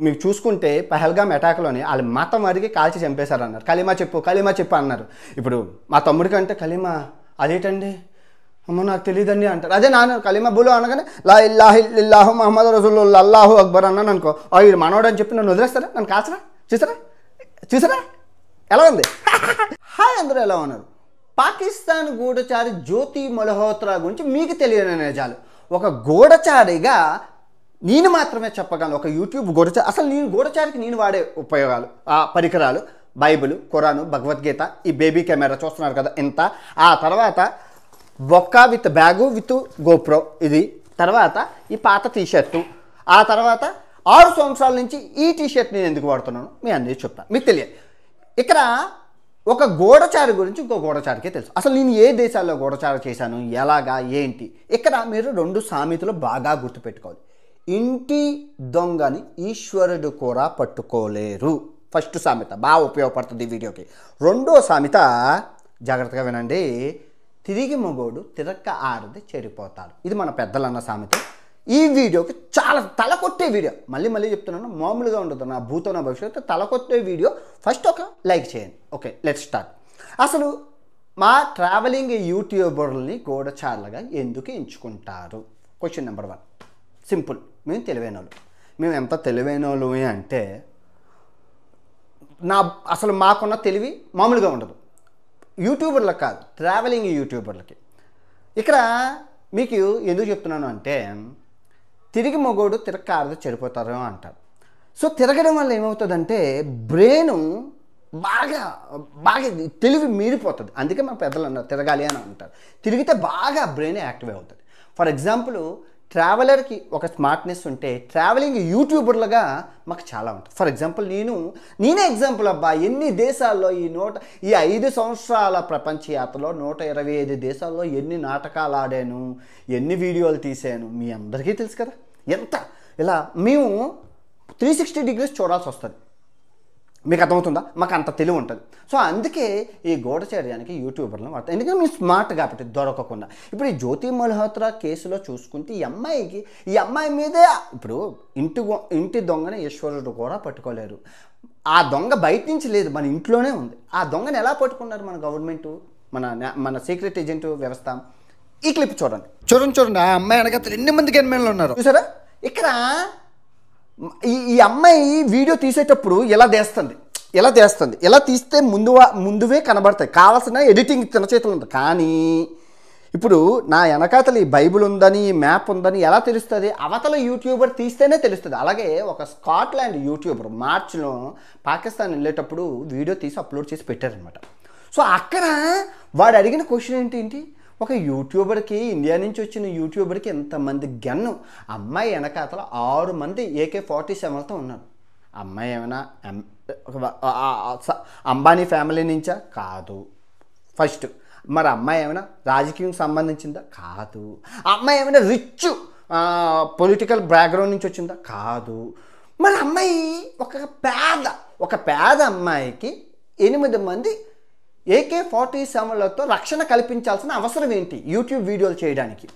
మీకు చూసుకుంటే పహల్గామ్ అటాక్లోని వాళ్ళు మతం అడిగి కాల్చి చంపేశారు అన్నారు. కలిమా చెప్పు అన్నారు. ఇప్పుడు మా తమ్ముడి కంటే కలిమా అదేంటండి, అమ్మో నాకు తెలియదండి అంటారు. అదే నాన్న కలిమా బులో అనగానే లా ఇల్లాహ ఇల్లాహు మహమ్మద్ రసూలుల్లాహ్ అల్లాహు అక్బర్ అన్నాను అనుకో, వీడు మనోడు అని చెప్పి నన్ను వదిలేస్తారా, నన్ను కాల్చరా? చూసారా ఎలా ఉంది? హాయ్ అందరూ ఎలా ఉన్నారు? పాకిస్తాన్ గూఢచారి జ్యోతి మల్హోత్రా గురించి మీకు తెలియని నిజాలు ఒక గూఢచారిగా నేను మాత్రమే చెప్పగలను. ఒక యూట్యూబ్ గూఢచారి, అసలు నేను గూఢచారికి నేను వాడే ఉపయోగాలు, ఆ పరికరాలు బైబిల్, ఖురాను, భగవద్గీత, ఈ బేబీ కెమెరా చూస్తున్నారు కదా ఇంత, ఆ తర్వాత బొక్క విత్ బ్యాగు విత్ గోప్రో ఇది, తర్వాత ఈ పాత టీషర్టు, ఆ తర్వాత 6 సంవత్సరాల నుంచి ఈ టీషర్ట్ నేను ఎందుకు వాడుతున్నాను మీ అందరికీ చెప్తాను. మీకు తెలియదు. ఇక్కడ ఒక గూఢచారి గురించి ఇంకో గూఢచారికే తెలుసు. అసలు నేను ఏ దేశాల్లో గూఢచారి చేశాను, ఎలాగా, ఏంటి. ఇక్కడ మీరు 2 సామెతలు బాగా గుర్తుపెట్టుకోవాలి. ఇంటి దొంగని ఈశ్వరుడు కూడా పట్టుకోలేరు. ఫస్ట్ సామెత బాగా ఉపయోగపడుతుంది ఈ వీడియోకి. రెండో సామెత జాగ్రత్తగా వినండి. తిరిగి మొగోడు తిరక్క ఆడది చెడిపోతాడు. ఇది మన పెద్దలు అన్న సామెత. ఈ వీడియోకి చాలా తలకొట్టే వీడియో, మళ్ళీ చెప్తున్నాను, మామూలుగా ఉండదు. నా భూతో నా భవిష్యత్తు తలకొట్టే వీడియో. ఫస్ట్ ఒక లైక్ చేయండి. Okay, let's start. అసలు మా ట్రావెలింగ్ యూట్యూబర్ని గూఢచారులుగా ఎందుకు ఎంచుకుంటారు? Question number 1. సింపుల్. మేము తెలివైన వాళ్ళు. మేము ఎంత తెలివైన వాళ్ళు అంటే అసలు మాకున్న తెలివి మామూలుగా ఉండదు. యూట్యూబర్లకు కాదు, ట్రావెలింగ్ యూట్యూబర్లకి. ఇక్కడ మీకు ఎందుకు చెప్తున్నాను అంటే, తిరిగి మొగోడు తిరక్క ఆడదు చెడిపోతారు అంటారు. సో తిరగడం వల్ల ఏమవుతుందంటే బ్రెయిన్ బాగా తెలివి మీరిపోతుంది. అందుకే మన పెద్దలు అన్నారు తిరగాలి అని అంటారు. తిరిగితే బాగా బ్రెయిన్ యాక్టివ్ అవుతుంది. ఫర్ ఎగ్జాంపుల్, ట్రావెలర్కి ఒక స్మార్ట్నెస్ ఉంటే ట్రావెలింగ్ యూట్యూబర్లుగా మాకు చాలా ఉంటుంది. ఫర్ ఎగ్జాంపుల్ నేనే ఎగ్జాంపుల్ అబ్బా. ఎన్ని దేశాల్లో ఈ 5 సంవత్సరాల ప్రపంచ యాత్రలో 125 దేశాల్లో ఎన్ని నాటకాలు ఆడాను, ఎన్ని వీడియోలు తీసాను మీ అందరికీ తెలుసు కదా. ఇలా మేము 360 డిగ్రీస్ చూడాల్సి వస్తుంది. మీకు అర్థమవుతుందా? మాకు అంత తెలివి ఉంటుంది. సో అందుకే ఈ గూఢచర్యానికి యూట్యూబర్లను వాడతాం. ఎందుకంటే మీరు స్మార్ట్ కాబట్టి దొరకకుండా. ఇప్పుడు ఈ జ్యోతి మల్హోత్రా కేసులో చూసుకుంటే ఈ అమ్మాయి మీదే ఇప్పుడు ఇంటి దొంగని ఈశ్వరుడు కూడా పట్టుకోలేరు. ఆ దొంగ బయట నుంచి లేదు, మన ఇంట్లోనే ఉంది. ఆ దొంగని ఎలా పట్టుకున్నారు మన గవర్నమెంట్, మన సీక్రెట్ ఏజెంట్ వ్యవస్థ? ఈ క్లిప్ చూడండి. ఆ అమ్మాయి అనగా 2 మంది గన్మెన్లు ఉన్నారు చూసారా. ఇక్కడ ఈ అమ్మాయి వీడియో తీసేటప్పుడు ఎలా తీస్తే ముందువే కనబడతాయి. కావాల్సిన ఎడిటింగ్ తన చేతులు ఉంది. కానీ ఇప్పుడు నా వెనకాతలు ఈ బైబిల్ ఉందని, మ్యాప్ ఉందని ఎలా తెలుస్తుంది? అవతల యూట్యూబర్ తీస్తేనే తెలుస్తుంది. అలాగే ఒక స్కాట్లాండ్ యూట్యూబర్ మార్చిలో పాకిస్తాన్ వెళ్ళేటప్పుడు వీడియో తీసి అప్లోడ్ చేసి పెట్టారనమాట. సో అక్కడ వాడు అడిగిన క్వశ్చన్ ఏంటి, ఒక యూట్యూబర్కి, ఇండియా నుంచి వచ్చిన యూట్యూబర్కి ఎంతమంది గన్ను? అమ్మాయి వెనకాతల 6 మంది AK-47తో ఉన్నారు. అమ్మాయి ఏమైనా అంబానీ ఫ్యామిలీ నుంచా? కాదు. ఫస్ట్ మరి అమ్మాయి ఏమైనా రాజకీయం సంబంధించిందా? కాదు. అమ్మాయి ఏమైనా రిచ్ పొలిటికల్ బ్యాక్గ్రౌండ్ నుంచి వచ్చిందా? కాదు. మరి అమ్మాయి ఒక పేద అమ్మాయికి 8 మంది AK-47లతో రక్షణ కల్పించాల్సిన అవసరం ఏంటి యూట్యూబ్ వీడియోలు చేయడానికి?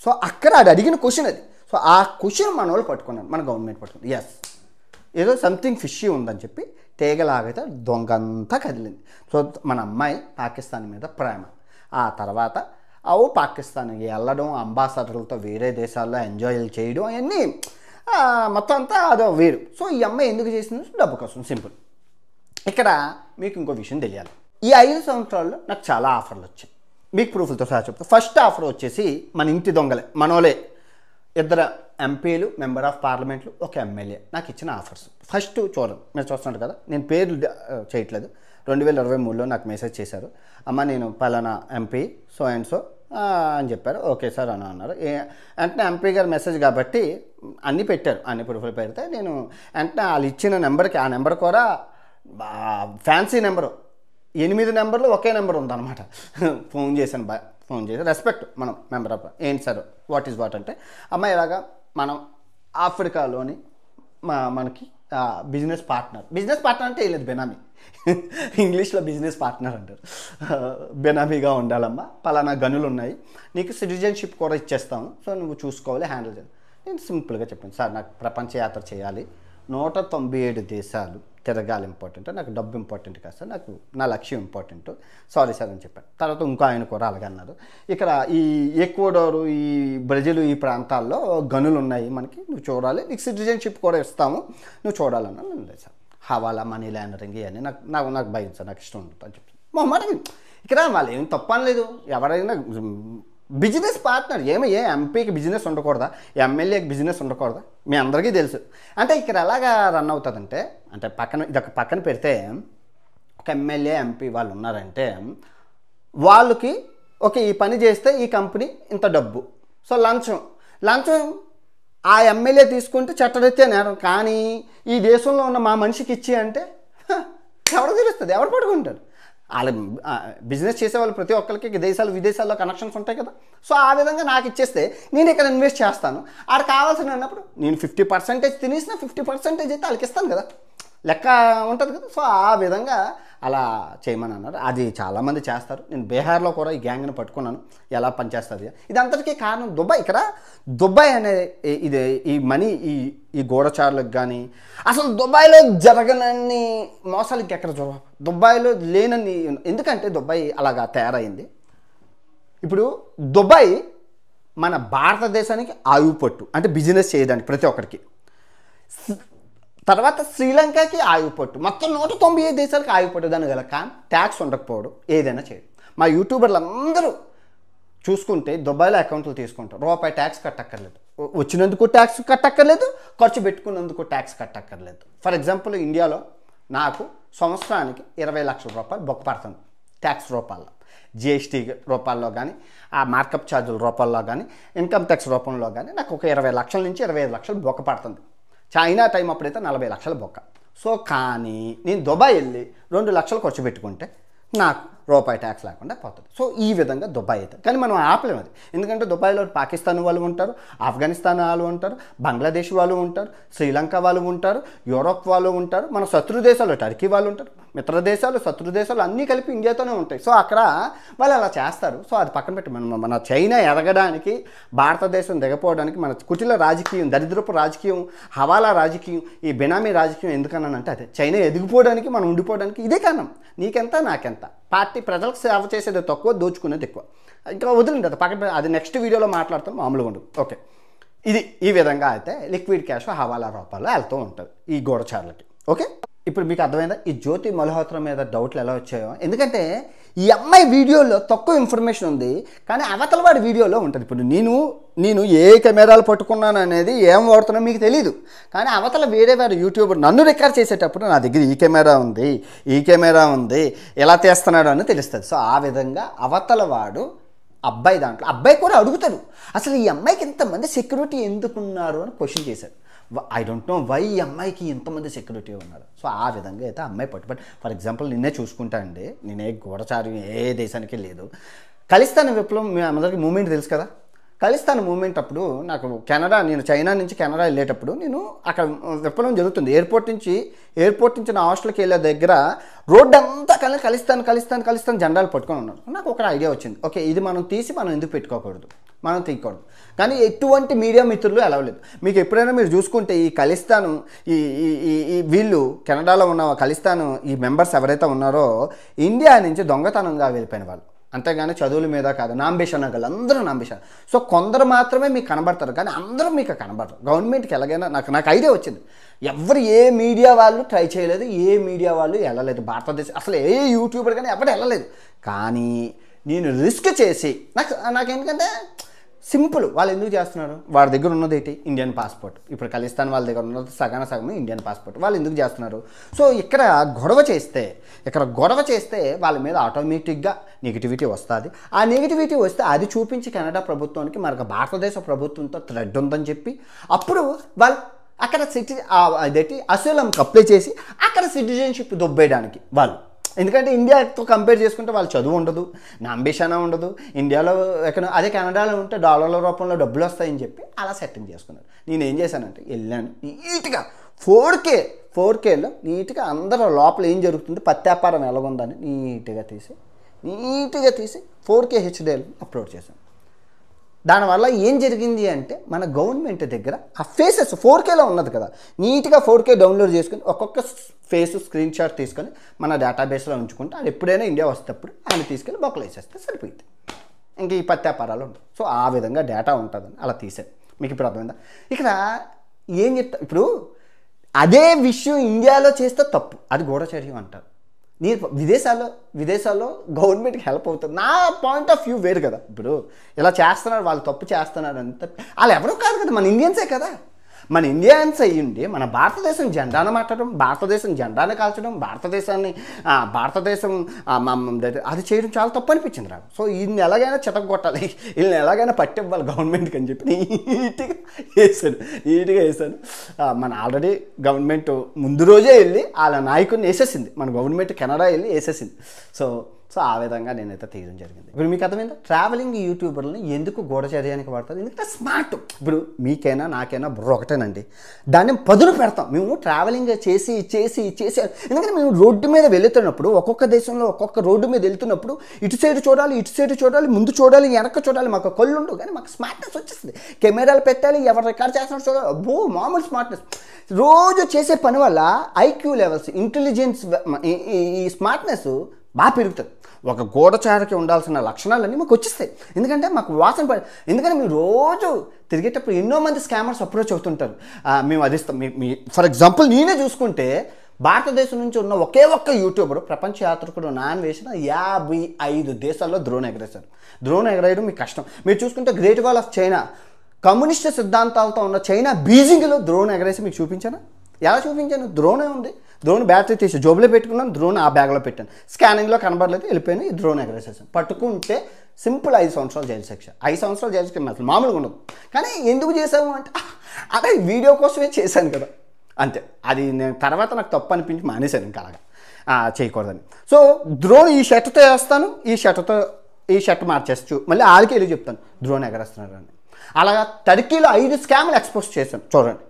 సో అక్కడ అది అడిగిన క్వశ్చన్ అది. సో ఆ క్వశ్చన్ మన వాళ్ళు పట్టుకున్నారు, మన గవర్నమెంట్ పట్టుకుంది. ఎస్, ఏదో సంథింగ్ ఫిషీ ఉందని చెప్పి తీగలాగైతే దొంగంతా కదిలింది. సో మన అమ్మాయి పాకిస్తాన్ మీద ప్రేమ. ఆ తర్వాత పాకిస్తాన్కి వెళ్ళడం, అంబాసడర్లతో వేరే దేశాల్లో ఎంజాయ్ చేయడం, అవన్నీ మొత్తం అంతా అదో వేరు. సో ఈ అమ్మాయి ఎందుకు చేసింది? డబ్బు కోసం, సింపుల్. ఇక్కడ మీకు ఇంకో విషయం తెలియాలి. ఈ 5 సంవత్సరాల్లో నాకు చాలా ఆఫర్లు వచ్చాయి. మీకు ప్రూఫ్లతో సహా చెప్తాను. ఫస్ట్ ఆఫర్ వచ్చేసి మన ఇంటి దొంగలే, మనోలే 2 ఎంపీలు, మెంబర్ ఆఫ్ పార్లమెంట్లు, ఒక ఎమ్మెల్యే నాకు ఇచ్చిన ఆఫర్స్. ఫస్ట్ మీరు చూస్తున్నారు కదా, నేను పేర్లు చేయట్లేదు. 2023లో నాకు మెసేజ్ చేశారు, అమ్మ నేను పలానా ఎంపీ సో అండ్ సో అని చెప్పారు. ఓకే సార్ అని అన్నారు. అంటే ఎంపీ గారు మెసేజ్ కాబట్టి అన్నీ పెట్టారు, అన్ని ప్రూఫ్లు పెడితే నేను వెంటనే వాళ్ళు ఇచ్చిన నెంబర్కి, ఆ నెంబర్ కూడా ఫ్యాన్సీ నెంబరు, 8 నెంబర్లు ఒకే నెంబర్ ఉందన్నమాట. ఫోన్ చేసి రెస్పెక్ట్, మనం మెంబర్ ఆఫ్ ఏంటి సార్ వాట్ ఈజ్ వాట్ అంటే, అమ్మాయి ఇలాగా మనం ఆఫ్రికాలోని మనకి బిజినెస్ పార్ట్నర్ అంటే లేదు, బెనామీ. ఇంగ్లీష్లో బిజినెస్ పార్ట్నర్ అంటారు. బెనామీగా ఉండాలమ్మా, పలానా గనులు ఉన్నాయి, నీకు సిటిజన్షిప్ కూడా ఇచ్చేస్తాము, సో నువ్వు చూసుకోవాలి, హ్యాండిల్ చేయాలి. నేను సింపుల్గా చెప్పాను, సార్ నాకు ప్రపంచ యాత్ర చేయాలి, 197 దేశాలు తిరగాలి ఇంపార్టెంట్, నాకు డబ్బు ఇంపార్టెంట్ కాదు సార్, నాకు నా లక్ష్యం ఇంపార్టెంట్, సారీ సార్ అని చెప్పాను. తర్వాత ఇంకో ఆయన కూడా అలాగే అన్నారు, ఇక్కడ ఈ ఈక్వెడార్, ఈ బ్రెజిల్, ఈ ప్రాంతాల్లో గనులు ఉన్నాయి మనకి, నువ్వు చూడాలి, నీకు సిటిజన్షిప్ కూడా ఇస్తాము, నువ్వు చూడాలన్నా. లేదు సార్, హవాలా, మనీ లాండరింగ్ ఇవన్నీ నాకు భయం సార్, నాకు ఇష్టం ఉంటుంది అని చెప్పి మాట. ఇక్కడ వాళ్ళు ఏం తప్పనలేదు, ఎవరైనా బిజినెస్ పార్ట్నర్, ఏ ఎంపీకి బిజినెస్ ఉండకూడదా, ఎమ్మెల్యేకి బిజినెస్ ఉండకూడదా, మీ అందరికీ తెలుసు. అంటే ఇక్కడ ఎలాగా రన్ అవుతుందంటే, అంటే ఇదొక పక్కన పెడితే ఒక ఎమ్మెల్యే, ఎంపీ వాళ్ళు ఉన్నారంటే వాళ్ళకి ఈ పని చేస్తే ఈ కంపెనీ ఇంత డబ్బు, సో లంచం ఆ ఎమ్మెల్యే తీసుకుంటే చట్టరీత్యా నేరం, కానీ ఈ దేశంలో ఉన్న మా మనిషికి ఇచ్చి అంటే ఎవరు తెలుస్తుంది, ఎవరు పడుకుంటారు. వాళ్ళ బిజినెస్ చేసేవాళ్ళు ప్రతి ఒక్కరికి దేశాలు విదేశాల్లో కనెక్షన్స్ ఉంటాయి కదా, సో ఆ విధంగా నాకు ఇచ్చేస్తే నేను ఇక్కడ ఇన్వెస్ట్ చేస్తాను, ఆడ కావాల్సిన అన్నప్పుడు నేను 50% తినేసిన 50% అయితే వాళ్ళకి ఇస్తాను కదా, లెక్క ఉంటుంది కదా. సో ఆ విధంగా అలా చేయమని అన్నారు. అది చాలామంది చేస్తారు. నేను బీహార్లో కూడా ఈ గ్యాంగ్ని పట్టుకున్నాను, ఎలా పనిచేస్తుంది. ఇదంతటికీ కారణం దుబాయ్. ఇక్కడ దుబాయ్ అనే ఇది ఈ మనీ ఈ గూఢచారులకు కానీ, అసలు దుబాయ్లో జరగనన్ని మోసాలు ఇంకెక్కడ జరగవు, దుబాయ్లో లేనన్ని. ఎందుకంటే దుబాయ్ అలాగా తయారైంది. ఇప్పుడు దుబాయ్ మన భారతదేశానికి ఆయువుపట్టు, అంటే బిజినెస్ చేయడానికి ప్రతి ఒక్కరికి. తర్వాత శ్రీలంకకి ఆయువుపట్టు, మొత్తం 195 దేశాలకు ఆయువుపట్టు. దాని గల కానీ ట్యాక్స్ ఉండకపోవడం, ఏదైనా చేయడం. మా యూట్యూబర్లు అందరూ చూసుకుంటే దుబాయ్లో అకౌంట్లు తీసుకుంటారు, రూపాయి ట్యాక్స్ కట్టక్కర్లేదు, వచ్చినందుకు ట్యాక్స్ కట్టక్కర్లేదు, ఖర్చు పెట్టుకున్నందుకు ట్యాక్స్ కట్టక్కర్లేదు. ఫర్ ఎగ్జాంపుల్ ఇండియాలో నాకు సంవత్సరానికి 20 లక్షల రూపాయలు బొక్క పడుతుంది ట్యాక్స్ రూపాల్లో, జిఎస్టీ రూపాల్లో కానీ, ఆ మార్కప్ ఛార్జీల రూపాల్లో కానీ, ఇన్కమ్ ట్యాక్స్ రూపంలో కానీ నాకు ఒక 20 లక్షల నుంచి 25 లక్షలు బొక్క పడుతుంది. చైనా టైం అప్పుడైతే 40 లక్షల బొక్క. సో కానీ నేను దుబాయ్ వెళ్ళి 2 లక్షలు ఖర్చు పెట్టుకుంటే నాకు రూపాయి ట్యాక్స్ లేకుండా పోతుంది. సో ఈ విధంగా దుబాయ్ అవుతుంది. కానీ మనం ఆపలేము అది, ఎందుకంటే దుబాయ్లో పాకిస్తాన్ వాళ్ళు ఉంటారు, ఆఫ్ఘనిస్తాన్ వాళ్ళు ఉంటారు, బంగ్లాదేశ్ వాళ్ళు ఉంటారు, శ్రీలంక వాళ్ళు ఉంటారు, యూరోప్ వాళ్ళు ఉంటారు, మన శత్రు దేశాలు టర్కీ వాళ్ళు ఉంటారు, మిత్ర దేశాలు, శత్రు దేశాలు అన్నీ కలిపి ఇండియాతోనే ఉంటాయి. సో అక్కడ వాళ్ళు అలా చేస్తారు. సో అది పక్కన పెట్టి మన చైనా ఎదగడానికి, భారతదేశం దిగపోవడానికి మన కుటిల రాజకీయం, దరిద్రపు రాజకీయం, హవాలా రాజకీయం, ఈ బినామీ రాజకీయం ఎందుకన్నానంటే అదే చైనా ఎదిగిపోవడానికి, మనం ఉండిపోవడానికి ఇదే కారణం. నీకెంత నాకెంత, పార్టీ ప్రజలకు సేవ చేసేది తక్కువ, దోచుకునేది ఎక్కువ. ఇంకా వదిలింది అది పక్కన, అది నెక్స్ట్ వీడియోలో మాట్లాడతాం, మామూలుగా ఉండదు. ఓకే, ఇది ఈ విధంగా అయితే లిక్విడ్ క్యాష్ హవాలా రూపాల్లో వెళ్తూ ఉంటుంది ఈ గూఢచారులకి. ఓకే, ఇప్పుడు మీకు అర్థమైందా ఈ జ్యోతి మల్హోత్రా మీద డౌట్లు ఎలా వచ్చాయో? ఎందుకంటే ఈ అమ్మాయి వీడియోలో తక్కువ ఇన్ఫర్మేషన్ ఉంది, కానీ అవతల వాడి వీడియోలో ఉంటుంది. ఇప్పుడు నేను ఏ కెమెరాలు పట్టుకున్నాను అనేది ఏం వాడుతున్నా మీకు తెలియదు, కానీ అవతల వేరే వాడు యూట్యూబర్ నన్ను రికార్డ్ చేసేటప్పుడు నా దగ్గర ఈ కెమెరా ఉంది ఎలా తీస్తున్నాడు అని తెలుస్తుంది. సో ఆ విధంగా అవతల వాడు అబ్బాయి దాంట్లో, అబ్బాయి కూడా అడుగుతాడు అసలు ఈ అమ్మాయికి ఇంతమంది సెక్యూరిటీ ఎందుకున్నారు అని క్వశ్చన్ చేశాడు. ఐ డోంట్ నో వై ఈ అమ్మాయికి ఇంతమంది సెక్యూరిటీ ఉన్నారు. సో ఆ విధంగా అయితే అమ్మాయి పట్టుబడి, ఫర్ ఎగ్జాంపుల్ నిన్నే చూసుకుంటా అండి, నేనే గూఢచారి ఏ దేశానికి లేదు. ఖలిస్తాన్ విప్లవం మీ అందరికీ మూమెంట్ తెలుసు కదా, ఖలిస్తాన్ మూమెంట్ అప్పుడు నాకు నేను చైనా నుంచి కెనడా వెళ్ళేటప్పుడు నేను అక్కడ విప్లవం జరుగుతుంది. ఎయిర్పోర్ట్ నుంచి నా హాస్టల్కి వెళ్ళే దగ్గర రోడ్డు అంతా ఖలిస్తాన్ జెండాలు పట్టుకొని ఉన్నాను. నాకు ఒక ఐడియా వచ్చింది, ఓకే ఇది మనం ఎందుకు పెట్టుకోకూడదు, మనం తీయకూడదు. కానీ ఎటువంటి మీడియా మిత్రులు ఎలవలేదు. మీకు ఎప్పుడైనా మీరు చూసుకుంటే ఈ ఖలిస్తాను ఈ వీళ్ళు కెనడాలో ఉన్న ఖలిస్తాను ఈ మెంబర్స్ ఎవరైతే ఉన్నారో ఇండియా నుంచి దొంగతనంగా వెళ్ళిపోయిన వాళ్ళు, అంతేగాని చదువుల మీద కాదు. నాంబేషన్ గల అందరూ నాంబేషన్. సో కొందరు మాత్రమే మీకు కనబడతారు, కానీ అందరూ మీకు కనబడరు. గవర్నమెంట్కి ఎలాగైనా నాకు ఐడియా వచ్చింది, ఎవరు ఏ మీడియా వాళ్ళు ట్రై చేయలేదు, ఏ మీడియా వాళ్ళు వెళ్ళలేదు భారతదేశం, అసలు ఏ యూట్యూబర్ కానీ ఎవరు వెళ్ళలేదు. కానీ నేను రిస్క్ చేసి నాకు ఎందుకంటే సింపుల్, వాళ్ళు ఎందుకు చేస్తున్నారు, వాడి దగ్గర ఉన్నది ఏంటి ఇండియన్ పాస్పోర్ట్. ఇప్పుడు ఖలిస్తాన్ వాళ్ళ దగ్గర ఉన్నది సగం ఇండియన్ పాస్పోర్ట్. వాళ్ళు ఎందుకు చేస్తున్నారు? సో ఇక్కడ గొడవ చేస్తే వాళ్ళ మీద ఆటోమేటిక్గా నెగిటివిటీ వస్తుంది. ఆ నెగిటివిటీ వస్తే అది చూపించి కెనడా ప్రభుత్వానికి మనకు భారతదేశ ప్రభుత్వంతో థ్రెడ్ ఉందని చెప్పి అప్పుడు వాళ్ళు అక్కడ అసైలంకి అప్లై చేసి అక్కడ సిటిజన్షిప్ దొబ్బేయడానికి వాళ్ళు. ఎందుకంటే ఇండియాతో కంపేర్ చేసుకుంటే వాళ్ళు చదువు ఉండదు, నాంబేషన ఉండదు. ఇండియాలో అదే కెనడాలో ఉంటే డాలర్ల రూపంలో డబ్బులు వస్తాయని చెప్పి అలా సెట్టింగ్ చేసుకున్నారు. నేను ఏం చేశానంటే వెళ్ళాను నీట్గా 4Kలో నీట్గా అందరూ లోపల ఏం జరుగుతుంది, పత్యాపారం ఎలాగుందని నీట్గా తీసి 4K HDలో అప్లోడ్ చేశాను. దానివల్ల ఏం జరిగింది అంటే మన గవర్నమెంట్ దగ్గర ఆ ఫేసెస్ 4Kలో ఉన్నది కదా, నీట్గా 4K డౌన్లోడ్ చేసుకుని ఒక్కొక్క ఫేస్ స్క్రీన్ షాట్ తీసుకొని మన డేటాబేస్లో ఉంచుకుంటే అది ఎప్పుడైనా ఇండియా వస్తేప్పుడు ఆయన తీసుకెళ్ళి బొక్కలు వేసేస్తే సరిపోయింది. ఇంక ఈ పత్యాపారాలు ఉంటాయి. సో ఆ విధంగా డేటా ఉంటుందని అలా తీసాను. మీకు ఇప్పుడు అర్థమైందా? ఇక్కడ ఏం చెప్తా, ఇప్పుడు అదే విషయం ఇండియాలో చేస్తే తప్పు, అది గూఢచర్యం అంటారు. నేను విదేశాల్లో గవర్నమెంట్కి హెల్ప్ అవుతుంది. నా పాయింట్ ఆఫ్ వ్యూ వేరు కదా. ఇప్పుడు ఇలా చేస్తున్నారు, వాళ్ళు తప్పు చేస్తున్నారు అంత, వాళ్ళు ఎవరో కాదు కదా, మన ఇండియన్సే కదా. మన ఇండియన్స్ అయ్యిండి మన భారతదేశం జెండాను మాట్లాడడం, భారతదేశం జెండాను కాల్చడం, భారతదేశం అది చేయడం చాలా తప్పు అనిపించింది నాకు. సో వీళ్ళని ఎలాగైనా చితగొట్టాలి, వీళ్ళని ఎలాగైనా పట్టివ్వాలి గవర్నమెంట్కి అని చెప్పి నీట్గా వేసాను. మన ఆల్రెడీ గవర్నమెంట్ ముందు రోజే వెళ్ళి వాళ్ళ నాయకుడిని వేసేసింది, మన గవర్నమెంట్ కెనడా వెళ్ళి వేసేసింది. సో ఆ విధంగా నేనైతే తీయడం జరిగింది. ఇప్పుడు మీకు అర్థమైందా? ట్రావెలింగ్ యూట్యూబర్లని ఎందుకు గూఢచర్యానికి వాడతారు? ఎందుకంటే స్మార్ట్. ఇప్పుడు మీకైనా నాకైనా బుర్ర ఒకటేనండి, దాన్ని పదును పెడతాం మేము ట్రావెలింగ్ చేసి. ఎందుకంటే మేము రోడ్డు మీద వెళుతున్నప్పుడు, ఒక్కొక్క దేశంలో ఒక్కొక్క రోడ్డు మీద వెళ్తున్నప్పుడు ఇటు సైడ్ చూడాలి, ముందు చూడాలి, వెనక చూడాలి. మాకు కళ్ళు ఉండవు, కానీ మాకు స్మార్ట్నెస్ వచ్చేస్తుంది. కెమెరాలు పెట్టాలి, ఎవరు రికార్డ్ చేస్తున్నారు చూడాలి. అబ్బో మామూలు స్మార్ట్నెస్. రోజు చేసే పని వల్ల ఐక్యూ లెవెల్స్, ఇంటెలిజెన్స్, ఈ స్మార్ట్నెస్ బాగా పెరుగుతుంది. ఒక గూఢచారికి ఉండాల్సిన లక్షణాలన్నీ మాకు వచ్చేస్తాయి. ఎందుకంటే మాకు వాసన ఎందుకంటే మీరు రోజు తిరిగేటప్పుడు ఎన్నో మంది స్కామర్స్ అప్రోచ్ అవుతుంటారు. మేము అది ఇస్తాం. ఫర్ ఎగ్జాంపుల్ నేనే చూసుకుంటే భారతదేశం నుంచి ఉన్న ఒకే ఒక్క యూట్యూబర్ ప్రపంచ యాత్రికుడు నాన్ వేసిన 55 దేశాల్లో డ్రోన్ ఎగరేశారు. డ్రోన్ ఎగరేయడం మీకు కష్టం. మీరు చూసుకుంటే great wall of China, communist సిద్ధాంతాలతో ఉన్న చైనా బీజింగ్లో డ్రోన్ ఎగరేసి మీకు చూపించాను. ఎలా చూపించాను? డ్రోనే ఉంది, డ్రోన్ బ్యాటరీ తీసి జోబులో పెట్టుకున్నాను, డ్రోన్ ఆ బ్యాగ్లో పెట్టాను, స్కానింగ్లో కనబడలేదు, వెళ్ళిపోయాను, ఈ డ్రోన్ ఎగరేసేసాను. పట్టుకుంటే సింపుల్ 5 సంవత్సరాలు జైలు శిక్ష. 5 సంవత్సరాలు జైలు శిక్ష అసలు మామూలుగా ఉండదు. కానీ ఎందుకు చేసాము అంటే అదే వీడియో కోసమే చేశాను కదా, అంతే. అది నేను తర్వాత నాకు తప్పు అనిపించి మానేశాను ఇంకా అలాగా చేయకూడదని. సో డ్రోన్ ఈ షర్ట్తో వేస్తాను, ఈ షర్ట్ మార్చేస్తూ మళ్ళీ ఆడికి వెళ్ళి చెప్తాను డ్రోన్ ఎగరేస్తున్నారు అని. అలాగా టర్కీలో 5 స్కామ్లు ఎక్స్పోజ్ చేశాను. చూడండి,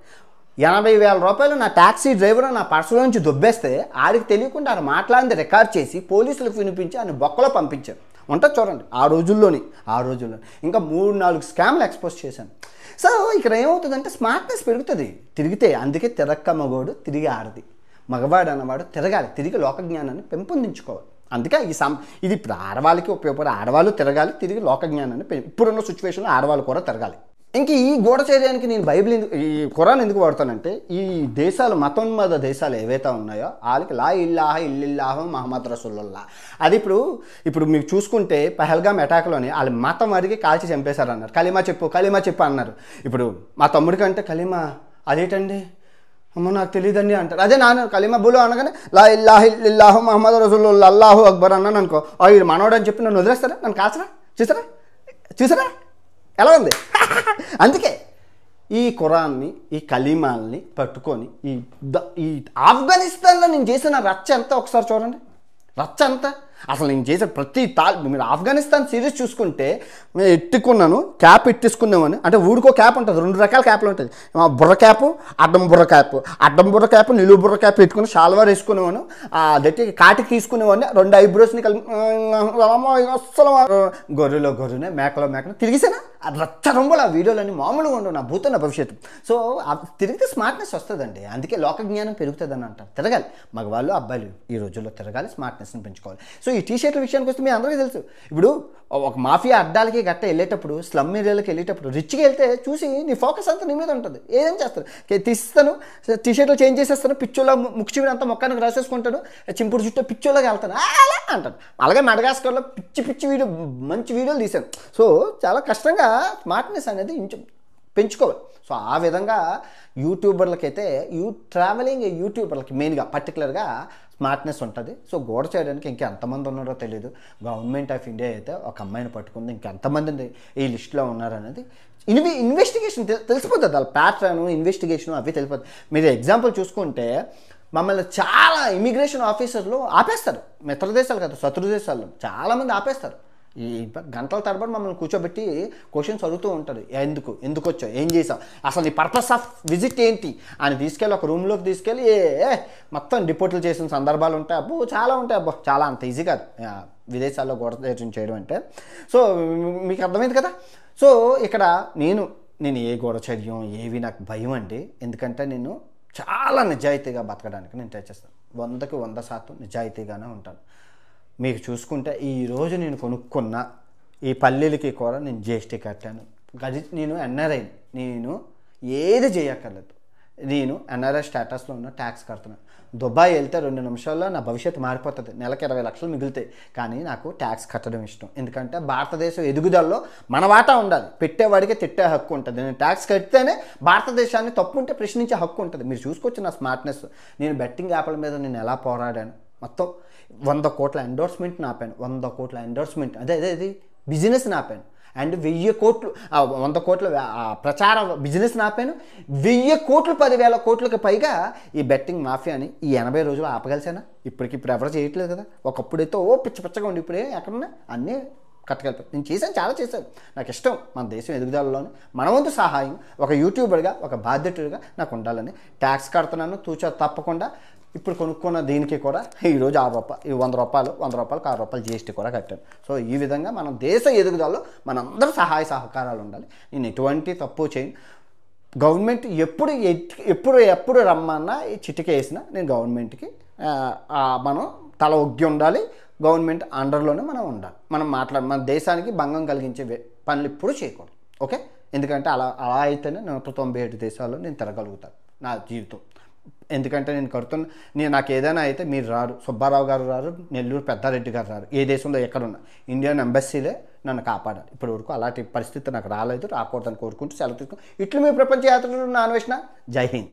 80,000 రూపాయలు నా ట్యాక్సీ డ్రైవర్ నా పర్సులో నుంచి దొబ్బేస్తే ఆడికి తెలియకుండా ఆయన మాట్లాడింది రికార్డ్ చేసి పోలీసులకు వినిపించి ఆయన బొక్కలో పంపించారు. ఉంటుంది చూడండి ఆ రోజుల్లో ఇంకా 3-4 స్కామ్లు ఎక్స్పోజ్ చేశాను. సో ఇక్కడ ఏమవుతుందంటే స్మార్ట్నెస్ పెరుగుతుంది తిరిగితే. అందుకే తిరక్క మగవాడు తిరిగి ఆడది, మగవాడు అన్నవాడు తిరగాలి, తిరిగి లోక జ్ఞానాన్ని పెంపొందించుకోవాలి. అందుకే ఇది ఇప్పుడు ఆడవాళ్ళకి ఉపయోగపడే, ఆడవాళ్ళు తిరగాలి, తిరిగి లోక జ్ఞానాన్ని ఇప్పుడున్న సిచ్యువేషన్లో ఆడవాళ్ళు కూడా తిరగాలి. ఇంక ఈ గూఢచర్యానికి నేను ఈ ఖురాన్ ఎందుకు వాడతానంటే, ఈ దేశాలు మతోన్మాద దేశాలు ఏవైతే ఉన్నాయో వాళ్ళకి లా ఇల్లాహ ఇల్లిల్లాహ మహమ్మద్ రసూలుల్లా. అది ఇప్పుడు మీరు చూసుకుంటే పహల్గామ్ అటాక్లోని వాళ్ళు మతం అడిగి కాల్చి చంపేశారు అన్నారు. కలిమా చెప్పు అన్నారు. ఇప్పుడు మా తమ్ముడికి అంటే కలిమా అదేంటండి, అమ్మ నాకు తెలియదండి అంటారు. అదే నాన్న కలిమా బులో అనగానే లా ఇల్లాహ ఇల్లిల్లాహ మహమ్మద్ రసూలుల్లా అల్లాహు అక్బర్ అన్నాను అనుకో, ఇది మనోడు అని చెప్పి నన్ను వదిలేస్తారా, నన్ను కాల్చరా? చూసారా ఎలా ఉంది? అందుకే ఈ ఖురాన్ని, ఈ కలీమాల్ని పట్టుకొని ఈ ఆఫ్ఘనిస్తాన్లో నేను చేసిన రచ్చ ఎంత ఒకసారి చూడండి. రచ్చ అంతా అసలు నేను చేసే ప్రతి మీరు ఆఫ్ఘనిస్తాన్ సిరీస్ చూసుకుంటే నేను ఎట్టుకున్నాను, క్యాప్ ఎట్టేసుకున్నామని. అంటే ఊరికో క్యాప్ ఉంటుంది, 2 రకాల క్యాప్లు ఉంటుంది. బుర్ర క్యాపు, అడ్డం బుర్ర క్యాపు, నిలువు బుర్ర క్యాప్ పెట్టుకుని షాల్వార్ వేసుకునేవాను, అదైతే కాటికి తీసుకునేవాడిని, 2 ఐబ్రోస్ని కలిపి అసలు గొర్రెనే మేకనే తిరిగిసానా. ఆ రచ్చ రంగులు ఆ వీడియోలన్నీ మామూలుగా ఉండవు, నా భూత భవిష్యత్తు. సో తిరిగితే స్మార్ట్నెస్ వస్తుందండి. అందుకే లోక జ్ఞానం పెరుగుతుందని అంటారు. తిరగాలి, మగవాళ్ళు అబ్బాయిలు ఈ రోజుల్లో తిరగాలి, స్మార్ట్నెస్ని పెంచుకోవాలి. సో ఈ టీషర్ట్ల విషయానికి వస్తే మీ అందరికీ తెలుసు. ఇప్పుడు ఒక మాఫియా అడ్డాలకి గట్ట వెళ్ళేటప్పుడు, స్లమ్ ఏరియాలకి వెళ్ళేటప్పుడు రిచ్గా వెళ్తే చూసి నీ ఫోకస్ అంతా నీ మీద ఉంటుంది. ఏదేం చేస్తారు, తీస్తాను, టీషర్ట్లు చేంజ్ చేసేస్తాను, పిచ్చోలా ముక్కు అంతా మొక్కానికి రాసేసుకుంటాను, చింపుడు చుట్టూ పిచ్చోలాగా వెళ్తాను అలా అంటాను. అలాగే మడగాస్కర్లో పిచ్చి వీడియో, మంచి వీడియోలు తీశాను. సో చాలా కష్టంగా స్మార్ట్నెస్ అనేది పెంచుకోవాలి. సో ఆ విధంగా యూట్యూబర్లకైతే ట్రావెలింగ్ యూట్యూబర్లకి మెయిన్గా పర్టికులర్గా స్మార్ట్నెస్ ఉంటుంది. సో గోడ చేయడానికి ఇంకెంతమంది ఉన్నారో తెలియదు. గవర్నమెంట్ ఆఫ్ ఇండియా అయితే ఒక అమ్మాయిని పట్టుకుంది, ఇంకెంతమంది ఈ లిస్టులో ఉన్నారనేది ఇన్వెస్టిగేషన్ తెలిసిపోతుంది. వాళ్ళ ప్యాటర్న్ ఇన్వెస్టిగేషన్ అవి తెలిసిపోతుంది. మీరు ఎగ్జాంపుల్ చూసుకుంటే మమ్మల్ని చాలా ఇమిగ్రేషన్ ఆఫీసర్లు ఆపేస్తారు. మిత్ర దేశాలు కదా, శత్రు దేశాల్లో చాలామంది ఆపేస్తారు. ఈ గంటల తరబడి మమ్మల్ని కూర్చోబెట్టి క్వశ్చన్స్ అడుగుతూ ఉంటారు. ఎందుకు వచ్చావు, ఏం చేసావు, అసలు నీ పర్పస్ ఆఫ్ విజిట్ ఏంటి అని తీసుకెళ్ళి ఒక రూమ్లోకి తీసుకెళ్ళి మొత్తం రిపోర్ట్లు చేసిన సందర్భాలు ఉంటాయి. చాలా ఉంటాయి. చాలా అంత ఈజీ కాదు విదేశాల్లో గూఢచర్యం చేయడం అంటే. సో మీకు అర్థమైంది కదా. సో ఇక్కడ నేను ఏ గూఢచర్యం ఏవి నాకు భయం అండి. ఎందుకంటే నేను చాలా నిజాయితీగా బతకడానికి నేను ట్రై చేస్తాను. 100కి 100% నిజాయితీగానే ఉంటాను. మీకు చూసుకుంటే ఈరోజు నేను కొనుక్కున్న ఈ పల్లీలకి కూడా నేను జిఎస్టీ కట్టాను. నేను ఎన్ఆర్ఐ, నేను ఏది చేయక్కర్లేదు. నేను ఎన్ఆర్ఐ స్టేటస్లో ఉన్న ట్యాక్స్ కడుతున్నాను. దుబాయ్ వెళ్తే 2 నిమిషాల్లో నా భవిష్యత్తు మారిపోతుంది. నెలకు 20 లక్షలు మిగులుతాయి. కానీ నాకు ట్యాక్స్ కట్టడం ఇష్టం. ఎందుకంటే భారతదేశం ఎదుగుదలలో మన వాటా ఉండాలి. పెట్టేవాడికి తిట్టే హక్కు ఉంటుంది. నేను ట్యాక్స్ కడితేనే భారతదేశాన్ని తప్పు ఉంటే ప్రశ్నించే హక్కు ఉంటుంది. మీరు చూసుకోవచ్చు నా స్మార్ట్నెస్. నేను బెట్టింగ్ యాప్ల మీద నేను ఎలా పోరాడాను. మొత్తం 100 కోట్ల ఎండోర్స్మెంట్ నాపాను. 100 కోట్ల ఎండోర్స్మెంట్ అదే బిజినెస్ నాపాను. అండ్ 1000 కోట్లు 100 కోట్ల ప్రచార బిజినెస్ నాపాను. 1000 కోట్లు 10,000 కోట్లకు పైగా ఈ బెట్టింగ్ మాఫియాని ఈ 80 రోజులు ఆపగలిసానా? ఇప్పుడు ఎవరు చేయట్లేదు కదా. ఒకప్పుడైతే పిచ్చగా ఉండి ఇప్పుడే ఎక్కడున్నా అన్నీ కట్టగలిపాను. నేను చేశాను, చాలా చేశాను. నాకు ఇష్టం మన దేశం ఎదుగుదలలోని మన వంతు సహాయం ఒక యూట్యూబర్గా ఒక బాధ్యతగా నాకు ఉండాలని ట్యాక్స్ కడుతున్నాను. తప్పకుండా ఇప్పుడు కొనుక్కున్న దీనికి కూడా ఈరోజు ₹6 100 రూపాయలకు ₹6 జీఎస్టీ కూడా కట్టాను. సో ఈ విధంగా మన దేశ ఎదుగుదలలో మనందరూ సహాయ సహకారాలు ఉండాలి. నేను ఎటువంటి తప్పు చేయను. గవర్నమెంట్ ఎప్పుడు రమ్మన్నా ఈ చిటికేసినా నేను గవర్నమెంట్కి మనం తల ఒగ్గి ఉండాలి. గవర్నమెంట్ అండర్లోనే మనం ఉండాలి. మన దేశానికి భంగం కలిగించే పనులు ఇప్పుడు చేయకూడదు. ఓకే, ఎందుకంటే అలా అయితేనే 197 దేశాల్లో నేను తిరగలుగుతాను నా జీవితం. ఎందుకంటే నాకు ఏదైనా అయితే మీరు రారు, సుబ్బారావు గారు రారు, నెల్లూరు పెద్దారెడ్డి గారు రారు. ఏ దేశంలో ఎక్కడున్నా ఇండియన్ ఎంబసీలే నన్ను కాపాడాలి. ఇప్పటి వరకు అలాంటి పరిస్థితి నాకు రాలేదు, రాకూడదని కోరుకుంటూ సెలవు తీసుకుని ఇట్లు మీ ప్రపంచ యాత్రలు నా అన్వేషణ. జై హింద్.